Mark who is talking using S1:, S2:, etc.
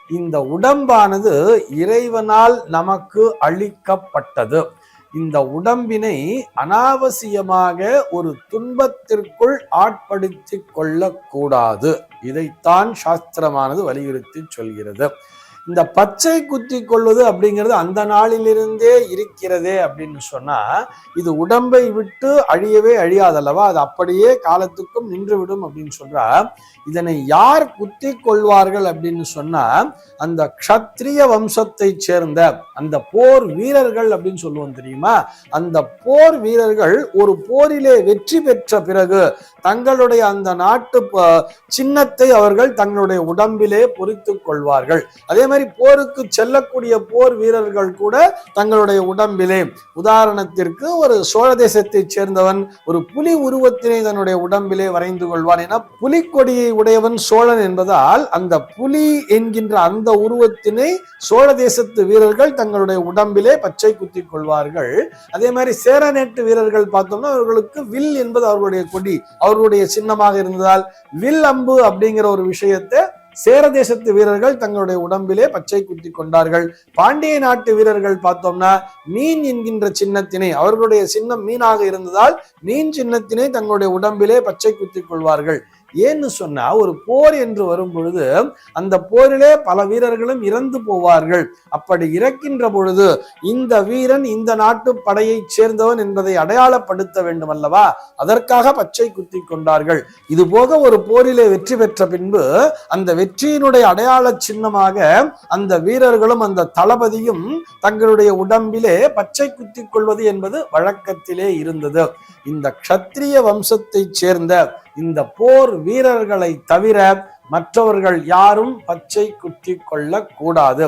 S1: இந்த உடம்பானது இறைவனால் நமக்கு அளிக்கப்பட்டது. இந்த உடம்பினை அனாவசியமாக ஒரு துன்பத்திற்குள் ஆட்படுத்தி கொள்ளக்கூடாது. இதைத்தான் சாஸ்திரமானது வலியுறுத்தி சொல்கிறது. இந்த பச்சை குத்தி கொள்வது அப்படிங்கிறது அந்த நாளிலிருந்தே இருக்கிறதே அப்படின்னு சொன்னா இது உடம்பை விட்டு அழியவே அழியாதல்லவா, அது அப்படியே காலத்துக்கும் நின்றுவிடும் அப்படின்னு சொல்றா. இதனை யார் குத்தி கொள்வார்கள் அப்படின்னு சொன்னா அந்த க்ஷத்ரிய வம்சத்தை சேர்ந்த அந்த போர் வீரர்கள் அப்படின்னு சொல்லுவோம் தெரியுமா. அந்த போர் வீரர்கள் ஒரு போரிலே வெற்றி பெற்ற பிறகு தங்களுடைய அந்த நாட்டு சின்னத்தை அவர்கள் தங்களுடைய உடம்பிலே பொறித்துக் கொள்வார்கள். அதே மாதிரி போருக்கு செல்லக்கூடிய போர் வீரர்கள் கூட தங்களுடைய உடம்பிலே, உதாரணத்திற்கு ஒரு சோழ தேசத்தை சேர்ந்தவன் ஒரு புலி உருவத்தினை தன்னுடைய உடம்பிலே வரைந்து கொள்வான். என புலிக்கொடியை உடையவன் சோழன் என்பதால் அந்த புலி என்கின்ற அந்த உருவத்தினை சோழ தேசத்து வீரர்கள் தங்களுடைய உடம்பிலே பச்சை குத்தி கொள்வார்கள். அதே மாதிரி சேரநேட்டு வீரர்கள் பார்த்தோம்னா அவர்களுக்கு வில் என்பது அவர்களுடைய கொடி, அவர்களுடைய சின்னமாக இருந்ததால் வில் அம்பு அப்படிங்கிற ஒரு விஷயத்தை சேர தேசத்து வீரர்கள் தங்களுடைய உடம்பிலே பச்சை குத்தி கொண்டார்கள். பாண்டிய நாட்டு வீரர்கள் பார்த்தோம்னா மீன் என்கின்ற சின்னத்தினை, அவர்களுடைய சின்னம் மீனாக இருந்ததால் மீன் சின்னத்தினை தங்களுடைய உடம்பிலே பச்சை குத்தி கொள்வார்கள். ஏன்னு சொன்னா ஒரு போர் என்று வரும் பொழுது அந்த போரிலே பல வீரர்களும் இறந்து போவார்கள். அப்படி இறக்கின்ற பொழுது இந்த வீரன் இந்த நாட்டு படையை சேர்ந்தவன் என்பதை அடையாளப்படுத்த வேண்டும் அல்லவா, அதற்காக பச்சை குத்தி கொண்டார்கள். இது போக ஒரு போரிலே வெற்றி பெற்ற பின்பு அந்த வெற்றியினுடைய அடையாள சின்னமாக அந்த வீரர்களும் அந்த தளபதியும் தங்களுடைய உடம்பிலே பச்சை குத்தி கொள்வது என்பது வழக்கத்திலே இருந்தது. இந்த க்ஷத்ரிய வம்சத்தை சேர்ந்த இந்த போர் வீரர்களை தவிர மற்றவர்கள் யாரும் பச்சை குத்தி கொள்ளக்கூடாது.